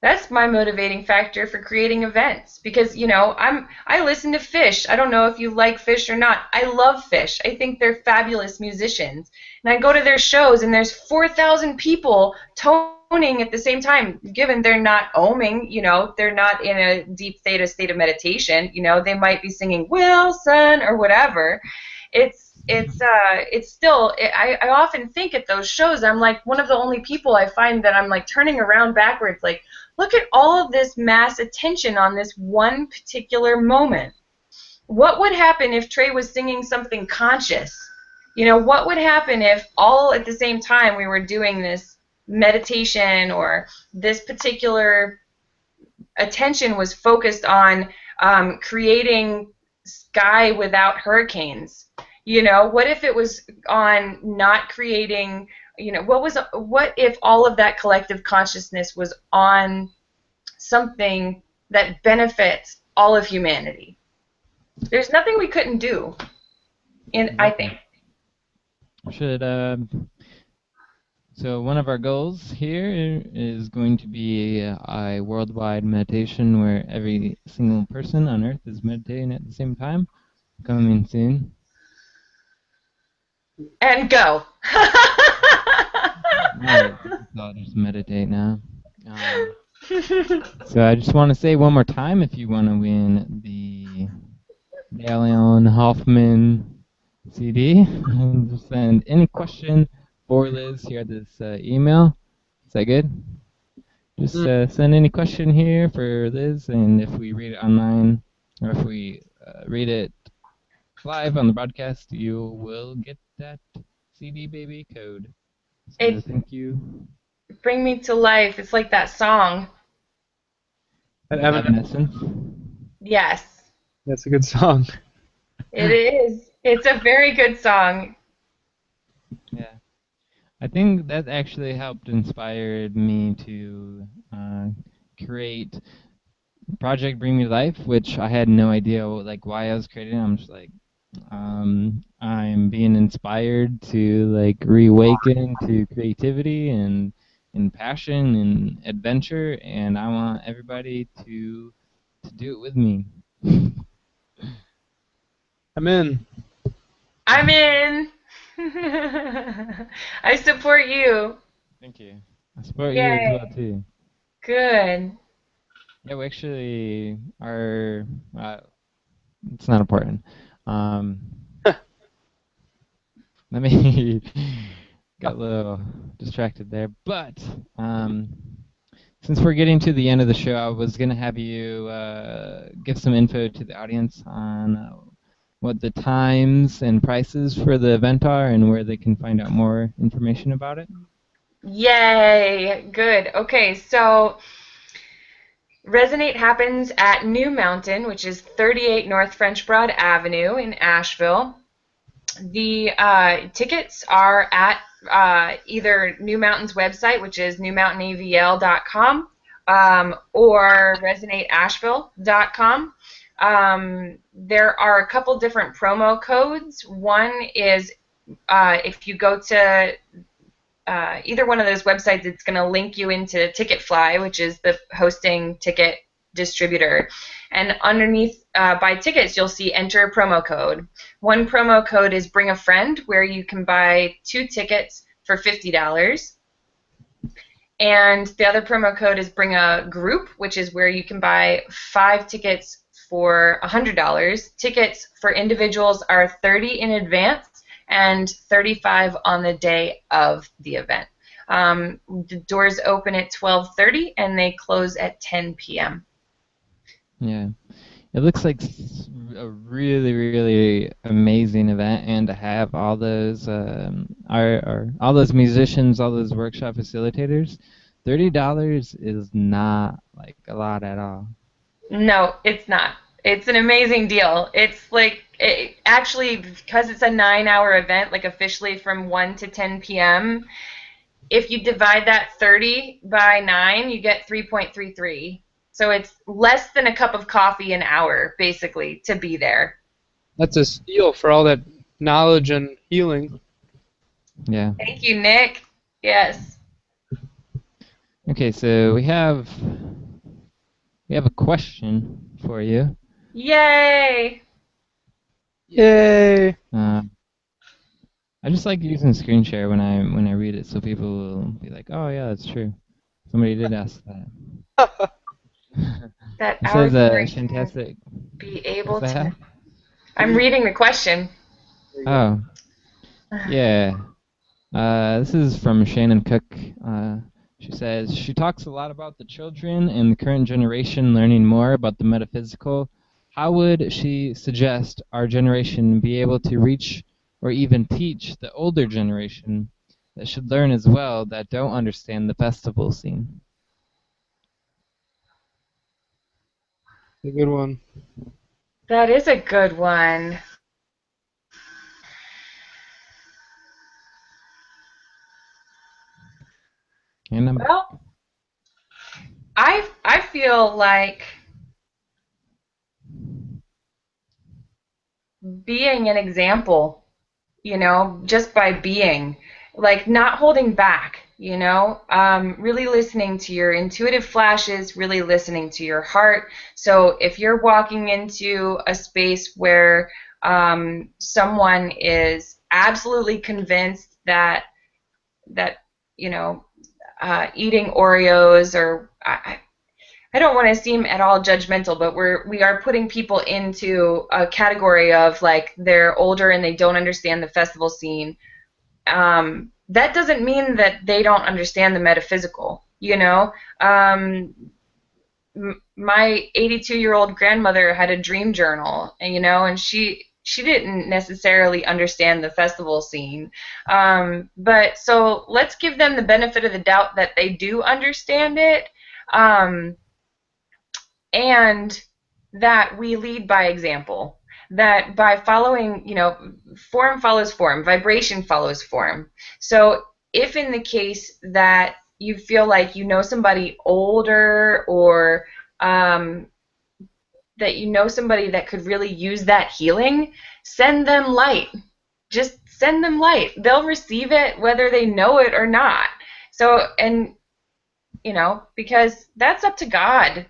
That's my motivating factor for creating events, because I listen to Fish. I don't know if you like Fish or not. I love Fish. I think they're fabulous musicians. And I go to their shows and there's 4,000 people toning at the same time, given they're not oming, they're not in a deep theta state of meditation, they might be singing Wilson or whatever. It's still, I often think at those shows, I'm like one of the only people I find that I'm like turning around backwards, like, look at all of this mass attention on this one particular moment. What would happen if Trey was singing something conscious? What would happen if all at the same time we were doing this meditation, or this particular attention was focused on creating sky without hurricanes? What if it was on not creating, what if all of that collective consciousness was on something that benefits all of humanity? There's nothing we couldn't do, and I think. Should So one of our goals here is going to be a worldwide meditation where every single person on Earth is meditating at the same time. Coming soon. And go. Alright, I'll just meditate now. So I just want to say one more time, if you want to win the Dalion Hoffman CD, just send any question for Liz here at this email. Is that good? Just send any question here for Liz, and if we read it online, or if we read it live on the broadcast, you will get that CD baby code. So thank you. Bring me to life. It's like that song. Evanescence. Yes. That's a good song. It is. It's a very good song. Yeah. I think that actually helped inspired me to create Project Bring Me to Life, which I had no idea like why I was creating. I'm just like, I'm being inspired to like reawaken to creativity and passion and adventure, and I want everybody to do it with me. I'm in. I'm in. I support you. Thank you. I support you as Yay. well too. Good. Yeah, we actually are. It's not important. Let me got a little distracted there, but since we're getting to the end of the show, I was gonna have you give some info to the audience on what the times and prices for the event are and where they can find out more information about it. Yay. Good. Okay, so Resonate happens at New Mountain, which is 38 North French Broad Avenue in Asheville. The tickets are at either New Mountain's website, which is newmountainavl.com, or resonateasheville.com. There are a couple different promo codes. One is if you go to either one of those websites, it's going to link you into Ticketfly, which is the hosting ticket distributor. And underneath buy tickets, you'll see enter a promo code. One promo code is bring a friend, where you can buy 2 tickets for $50. And the other promo code is bring a group, which is where you can buy 5 tickets for $100. Tickets for individuals are $30 in advance and $35 on the day of the event. The doors open at 12:30 and they close at 10 p.m. Yeah. It looks like a really, really amazing event, and to have all those all those musicians, all those workshop facilitators, $30 is not like a lot at all. No, it's not. It's an amazing deal. It's like, actually, because it's a 9-hour event, like officially from 1 to 10 p.m., if you divide that 30 by 9, you get 3.33. So it's less than a cup of coffee an hour, basically, to be there. That's a steal for all that knowledge and healing. Yeah. Thank you, Nick. Yes. Okay, so we have a question for you. Yay! Yay! I just like using screen share when I read it, so people will be like, "Oh yeah, that's true. Somebody did ask that." That It our says generation fantastic. be able What's to. that? I'm reading the question. Oh, yeah. This is from Shannon Cook. She says, she talks a lot about the children and the current generation learning more about the metaphysical. How would she suggest our generation be able to reach or even teach the older generation that should learn as well, that don't understand the festival scene? A good one. That is a good one. And Well, I feel like being an example, just by being, like not holding back, really listening to your intuitive flashes, really listening to your heart. So if you're walking into a space where someone is absolutely convinced that eating Oreos, or I don't want to seem at all judgmental, but we are putting people into a category of like they're older and they don't understand the festival scene. That doesn't mean that they don't understand the metaphysical. My 82-year-old grandmother had a dream journal, and she didn't necessarily understand the festival scene. But so let's give them the benefit of the doubt that they do understand it. And that we lead by example, that by following, form follows form, vibration follows form. So if in the case that you feel like somebody older, or that somebody that could really use that healing, send them light. Just send them light. They'll receive it whether they know it or not. So, and because that's up to God.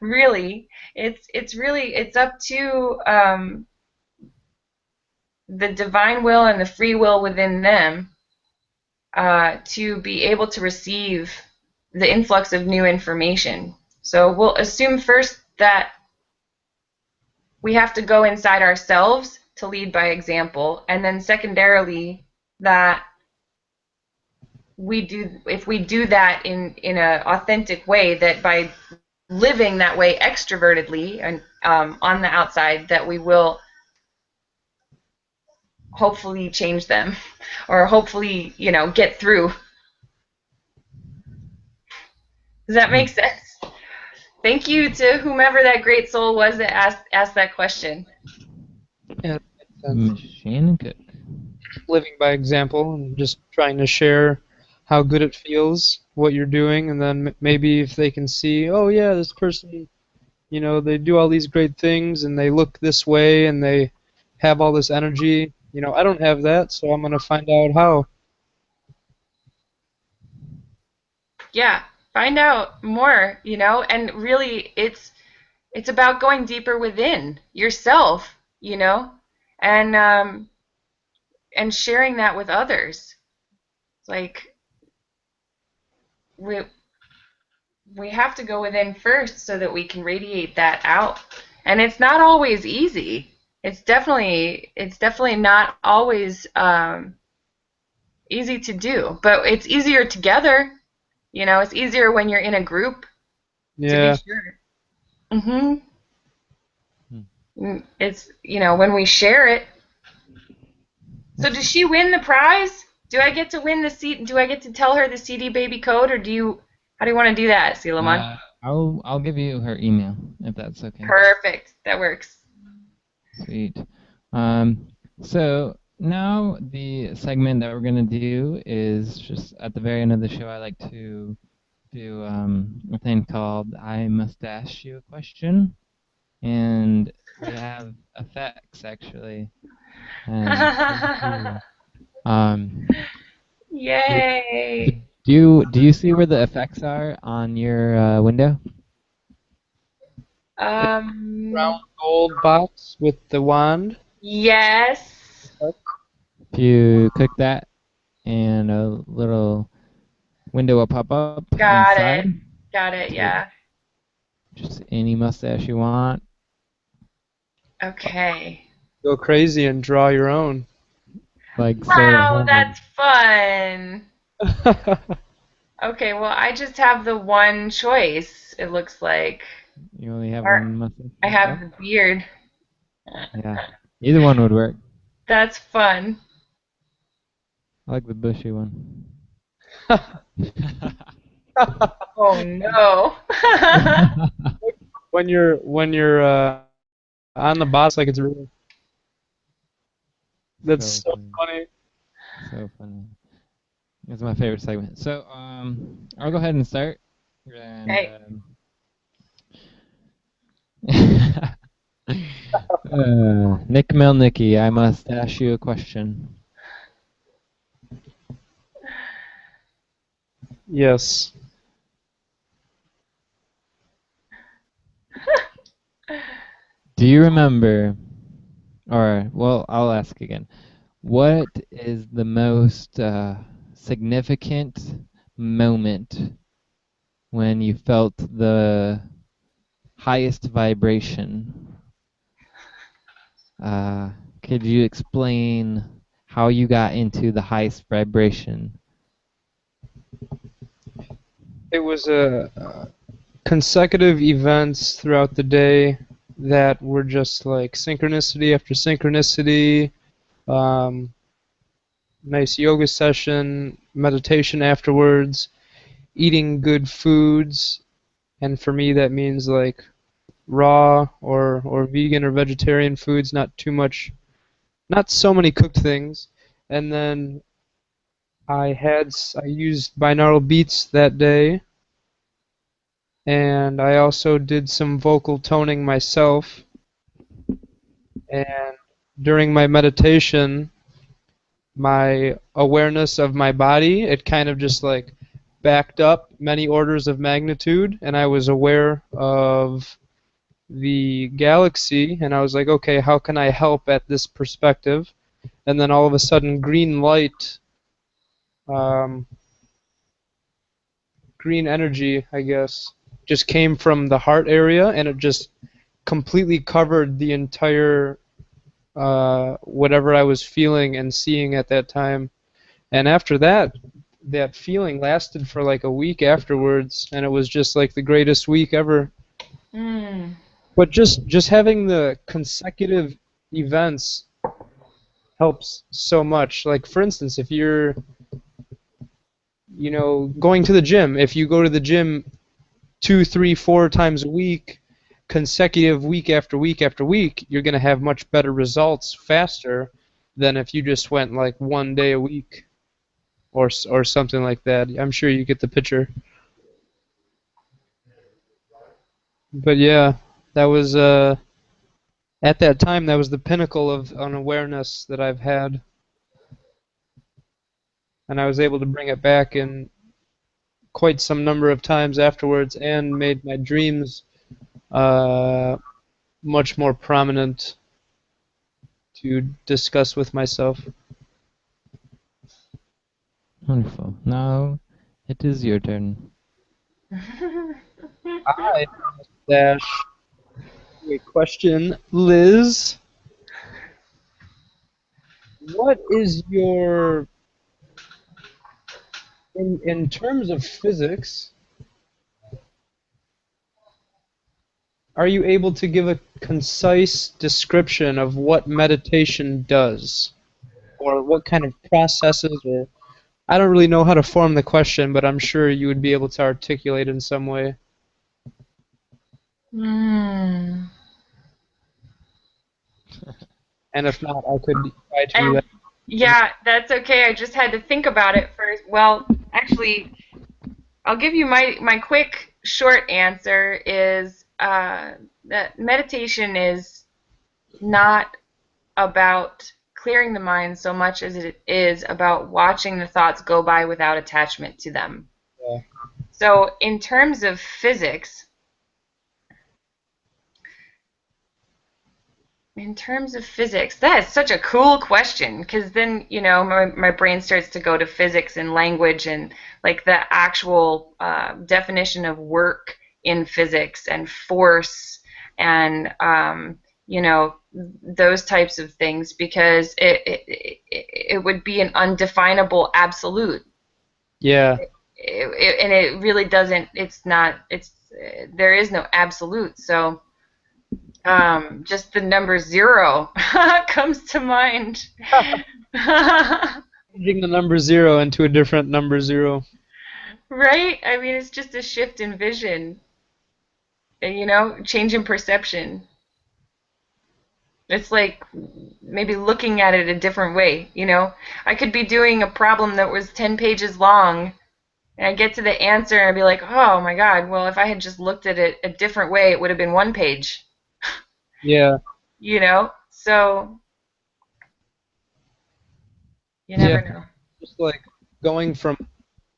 Really, it's up to the divine will and the free will within them to be able to receive the influx of new information. So we'll assume first that we have to go inside ourselves to lead by example, and then secondarily that if we do that in an authentic way, that by living that way extrovertedly and on the outside, that we will hopefully change them, or hopefully get through. Does that make sense? Thank you to whomever that great soul was that asked that question. Yeah, that makes sense. Shannon Cook. Living by example and just trying to share how good it feels, what you're doing, and then maybe if they can see, oh yeah, this person, you know, they do all these great things and they look this way and they have all this energy. You know, I don't have that, so I'm gonna find out how. Yeah, find out more, and really it's about going deeper within yourself, and and sharing that with others. Like we we have to go within first so that we can radiate that out. And it's not always easy. It's definitely not always easy to do, but it's easier together. It's easier when you're in a group, to be Yeah. sure. Mhm. Hmm. It's when we share it. So does she win the prize? Do I get to win the CD? Do I get to tell her the CD baby code, or how do you want to do that, Silamon? I'll give you her email if that's okay. Perfect. That works. Sweet. So now the segment that we're gonna do is just at the very end of the show. I like to do a thing called I Must Ask You a Question, and we have effects actually. And Yay. do you see where the effects are on your window? Round gold box with the wand. Yes. If you click that, and a little window will pop up Got inside. it. Got it. Yeah. Just any mustache you want. Okay. Go crazy and draw your own. Like so. Wow, that's fun. Okay, well, I just have the one choice, it looks like. You only have Or one mustache? I have the beard. Yeah. Either one would work. That's fun. I like the bushy one. Oh no. when you're on the boss, like it's really. That's so funny. So funny. It's my favorite segment. So I'll go ahead and start. And, Hey. Nick Melnicki, I must ask you a question. Yes. Do you remember, or, well, I'll ask again. What is the most significant moment when you felt the highest vibration? Could you explain how you got into the highest vibration? It was consecutive events throughout the day that were just like synchronicity after synchronicity, nice yoga session, meditation afterwards, eating good foods, and for me that means like raw or vegan or vegetarian foods, not too much, not so many cooked things. And then I used binaural beats that day, and I also did some vocal toning myself. And during my meditation, my awareness of my body, it kind of just like backed up many orders of magnitude, and I was aware of the galaxy, and I was like, okay, how can I help at this perspective? And then all of a sudden, green light, green energy, I guess, just came from the heart area, and it just completely covered the entire whatever I was feeling and seeing at that time. And after that, that feeling lasted for like a week afterwards, and it was just like the greatest week ever. Mm. But just having the consecutive events helps so much. Like for instance, if you're going to the gym, if you go to the gym 2, 3, 4 times a week, consecutive week after week after week, you're going to have much better results faster than if you just went like one day a week. or something like that. I'm sure you get the picture. But yeah, that was at that time that was the pinnacle of an awareness that I've had, and I was able to bring it back in quite some number of times afterwards, and made my dreams much more prominent to discuss with myself. Wonderful. Now it is your turn. I dash a question, Liz. What is your in terms of physics? Are you able to give a concise description of what meditation does, or what kind of processes, or I don't really know how to form the question, but I'm sure you would be able to articulate in some way. Hmm. And if not, I could try to And relate. yeah, that's okay. I just had to think about it first. Well, actually, I'll give you my quick short answer is that meditation is not about clearing the mind so much as it is about watching the thoughts go by without attachment to them. Yeah. So in terms of physics, that is such a cool question because then, my brain starts to go to physics and language and like the actual definition of work in physics and force and, those types of things because it would be an undefinable absolute. Yeah. And it really doesn't, there is no absolute. So just the number 0 comes to mind. Changing the number 0 into a different number 0. Right? I mean, it's just a shift in vision, change in perception. It's like maybe looking at it a different way, I could be doing a problem that was 10 pages long, and I get to the answer and I'd be like, oh my God, well, if I had just looked at it a different way, it would have been 1 page. Yeah. So you never know. Just like going from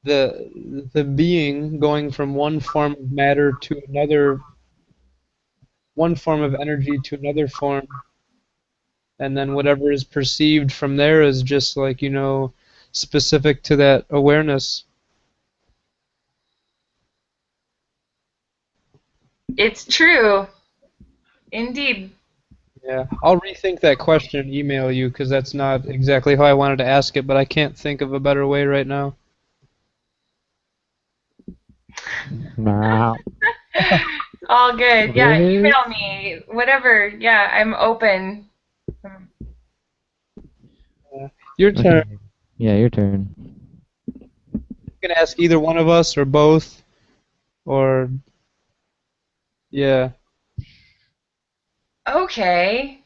the being going from one form of matter to another, one form of energy to another form, and then whatever is perceived from there is just like, specific to that awareness. It's true. Indeed. Yeah, I'll rethink that question and email you because that's not exactly how I wanted to ask it, but I can't think of a better way right now. Wow. All good. Yeah, Liz? email me. Whatever. Yeah, I'm open. Your turn. Okay. Yeah, your turn. You can ask either one of us or both, or yeah. Okay.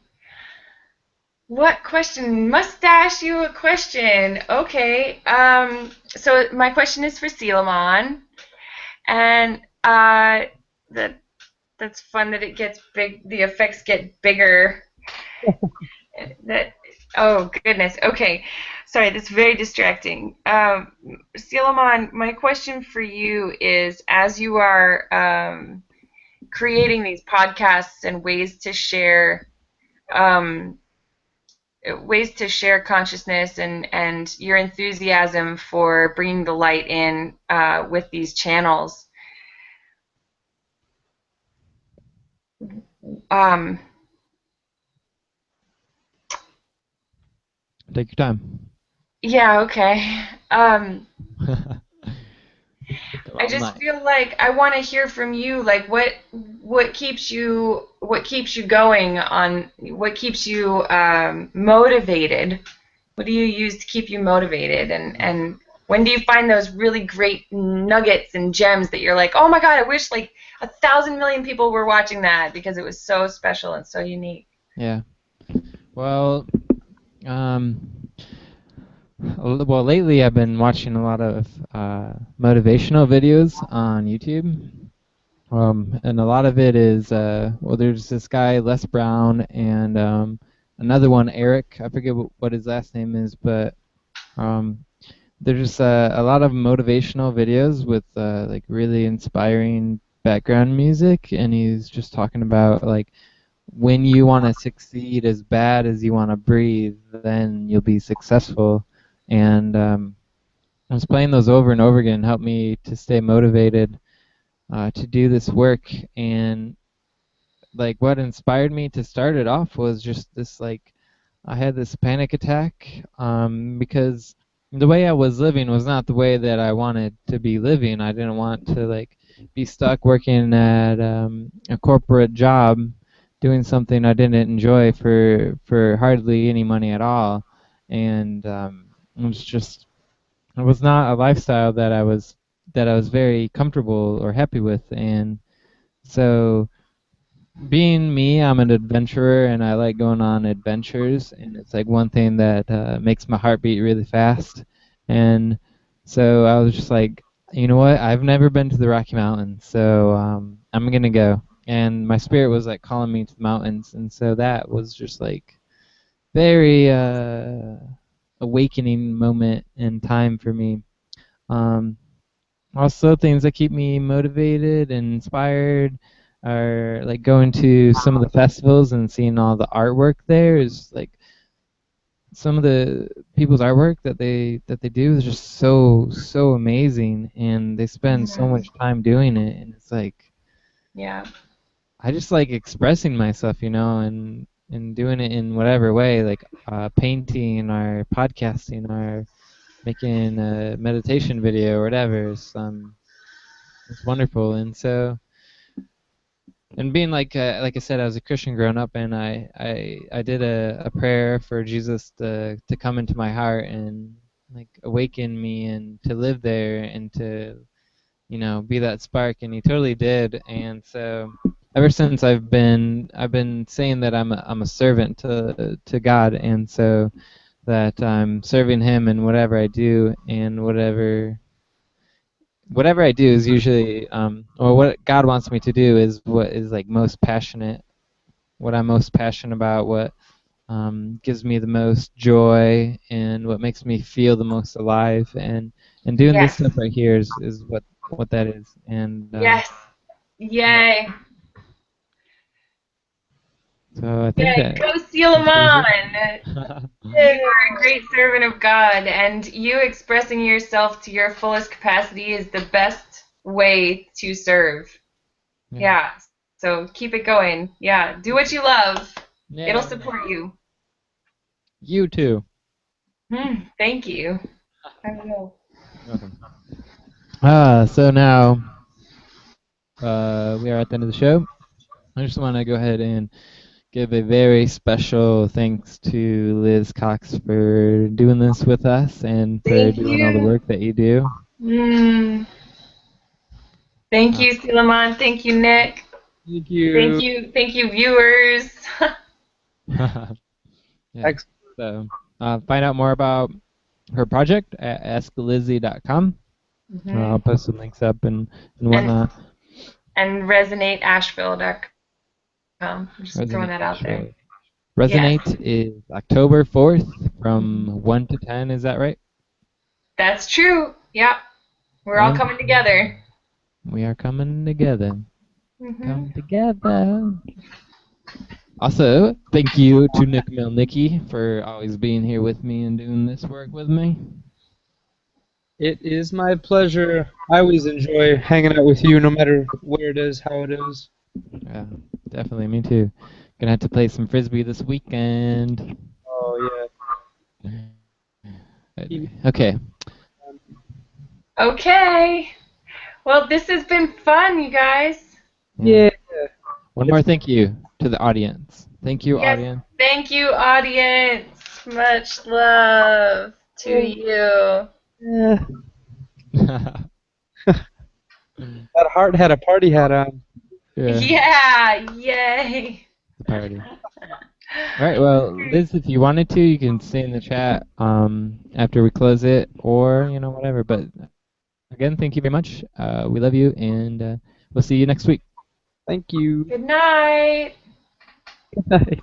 What question? Must ask you a question. Okay. So my question is for Selamon, and that's fun that it gets big. The effects get bigger. Oh goodness. Okay. Sorry, that's very distracting. Selamon, my question for you is: as you are creating these podcasts and um, ways to share consciousness and your enthusiasm for bringing the light in with these channels. Um, Take your time. yeah, okay. I just feel like I want to hear from you, like what keeps you going on, what keeps you motivated. What do you use to keep you motivated, and when do you find those really great nuggets and gems that you're like, oh my God, I wish like 1,000 million people were watching that because it was so special and so unique. Yeah. Well, Well, lately I've been watching a lot of motivational videos on YouTube. And a lot of it is, well, there's this guy, Les Brown, and another one, Eric. I forget what his last name is, but um, there's a lot of motivational videos with like really inspiring background music, and he's just talking about like when you want to succeed as bad as you want to breathe, then you'll be successful. And I was playing those over and over again, helped me to stay motivated to do this work. And like what inspired me to start it off was just this like I had this panic attack because the way I was living was not the way that I wanted to be living. I didn't want to like be stuck working at a corporate job doing something I didn't enjoy for hardly any money at all, and it was not a lifestyle that I was very comfortable or happy with, and so being me, I'm an adventurer and I like going on adventures, and it's like one thing that makes my heart beat really fast. And so I was just like, you know what? I've never been to the Rocky Mountains, so I'm gonna go. And my spirit was like calling me to the mountains, and so that was just like very awakening moment in time for me. Um, Also, things that keep me motivated and inspired are like going to some of the festivals and seeing all the artwork there is like some of the people's artwork that they do is just so amazing, and they spend so Mhm. much time doing it, and it's like Yeah. I just like expressing myself, you know, and doing it in whatever way, like painting or podcasting or making a meditation video or whatever. It's wonderful, and so and being like I said, I was a Christian growing up, and I did a prayer for Jesus to come into my heart and like awaken me and to live there and to be that spark, and he totally did. And so ever since I've been saying that I'm a servant to God, and so that I'm serving Him in whatever I do, and whatever I do is usually, or what God wants me to do is what is like most passionate, what I'm most passionate about, what gives me the most joy, and what makes me feel the most alive. And doing this Yes. stuff right here is what that is. And Yes. yeah, Yay. so I think Yay. that Go seal them answers it. on. You are a great servant of God, and you expressing yourself to your fullest capacity is the best way to serve. Yeah. Yeah. So keep it going. Yeah. Do what you love. It'll Yeah. support you. You too. Thank you. I will. Welcome. So now we are at the end of the show. I just want to go ahead and give a very special thanks to Liz Cox for doing this with us and for Thank doing all the you. work that you do. Mm. Thank Uh, you, Suleiman. Thank you, Nick. Thank Thank you. you. Thank you, viewers. yeah. Excellent. So find out more about her project at asklizzie.com. hmm I'll post some links up and And whatnot. resonateasheville.com. I'm just throwing Resonate that out there. Asheville. Yes, Resonate is October 4th from 1 to 10. Is that right? that's true. Yeah, we're all 1 coming together. We are coming together. hmm Come together. Also, thank you to Nick Melnicki for always being here with me and doing this work with me. It is my pleasure. I always enjoy hanging out with you, no matter where it is, how it is. Yeah, definitely, me too. Gonna have to play some frisbee this weekend. Oh yeah. Okay. Okay. Well, this has been fun, you guys. Yeah. Yeah. One more thank you to the audience. Thank you, Yes, audience. thank you, audience. Much love to you. Yeah. yeah. That heart had a party hat on. Yeah, yay. The party. All right. Well, Liz, if you wanted to, you can stay in the chat after we close it, or whatever. But again, thank you very much. We love you, and we'll see you next week. Thank you. Good night. Bye.